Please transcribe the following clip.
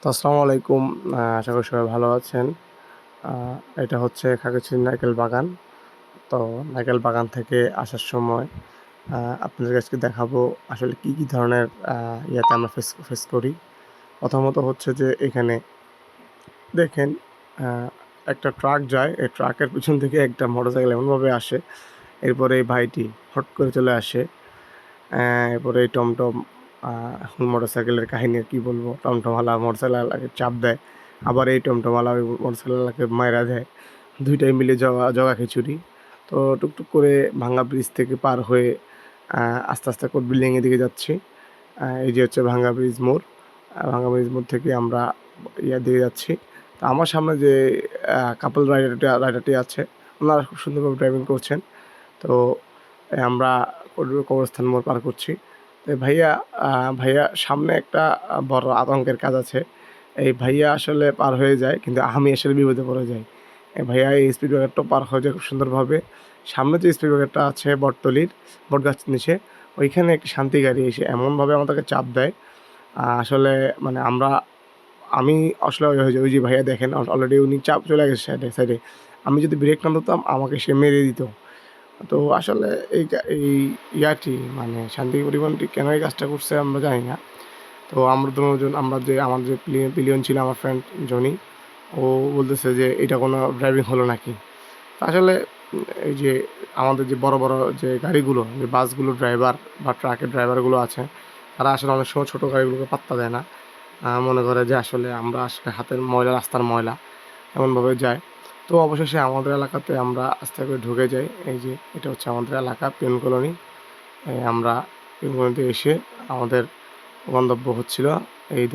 তো আসসালামু আলাইকুম। আশা করি সবাই ভালো আছেন। আ এটা হচ্ছে খাগড়াছড়ির নারকেল বাগান। তো নারকেল বাগান থেকে আসার সময় আ আপনাদের আজকে দেখাবো আসলে কি ধরনের ইয়াতে আমরা ফেস করি। প্রথমত হচ্ছে যে এখানে দেখেন আ একটা ট্রাক যায়। এই ট্রাকের পিছন থেকে একটা মোটরসাইকেল এমনভাবে আসে, এরপরে এই ভাইটি হট করে চলে আসে। এরপরে এই টমটম আ এখন মোটরসাইকেলের কাহিনী আর কি বলবো? টমটমওয়ালা মোটরসাইকেলওয়ালাকে চাপ দেয়। আবার এই টমটমওয়ালা ওই মোটরসাইকেলওয়ালাকে মাইরা দেয়। ২ টাই মিলে জগাখিচুড়ি। তো টুকটুক করে ভাঙ্গা ব্রিজ থেকে পার হয়ে আ আস্তে কোট বিল্ডিং এর দিকে যাচ্ছি। এই যে হচ্ছে ভাঙ্গা ব্রিজ মোড়। ভাঙ্গা ব্রিজ মোড় থেকে আমরা ইয়ার দিকে যাচ্ছি। তো আমার সামনে যে কাপল রাইডারটি আছে, উনারা খুব সুন্দরভাবে ড্রাইভিং করছেন। তো আমরা কবরস্থান মোড় পার করছি। তো ভাইয়া আ ভাইয়া সামনে একটা বড় আতঙ্কের কাজ আছে। এই ভাইয়া আসলে পার হয়ে যায় কিন্তু আমি আসলে বিপদে পড়ে যাই। ভাইয়া এই স্পিড ব্রেকারটাও পার হয়ে যায় খুব সুন্দরভাবে। সামনে যে স্পিড ব্রেকারটা আছে বটতলির, বটগাছের নিচে, ওইখানে একটি শান্তি গাড়ি এসে এমনভাবে আমাদেরকে চাপ দেয়, আসলে মানে আমি আসলে ওই যে ভাইয়া দেখেন অলরেডি উনি চাপ চলে গেছে সাইডে। আমি যদি ব্রেক না ধরতাম আমাকে সে মেরে দিত। তো আসলে এই ইয়াটি মানে শান্তি পরিবহনটি কেন এই কাজটা করছে আমরা জানি না। তো আমরা ২ জন আমরা যে আমার যে পিলিয়ন ছিল আমার ফ্রেন্ড জনি, ও বলতেছে যে এটা কোনো ড্রাইভিং হলো নাকি? তো আসলে এই যে আমাদের যে বড় যে গাড়িগুলো, যে বাসগুলোর ড্রাইভার বা ট্রাকের ড্রাইভারগুলো আছে, তারা আসলে অনেক সময় ছোটো গাড়িগুলোকে পাত্তা দেয় না। মনে করে যে আসলে আমরা আসলে হাতের ময়লা, রাস্তার ময়লা এমনভাবে যায়। তো অবশেষে আমাদের এলাকাতে আমরা আস্তে করে ঢুকে যাই। এই যে এটা হচ্ছে আমাদের এলাকা পিয়ন কলোনি। আমরা পিয়ন কলোনিতে এসে আমাদের গন্তব্য হচ্ছিল এই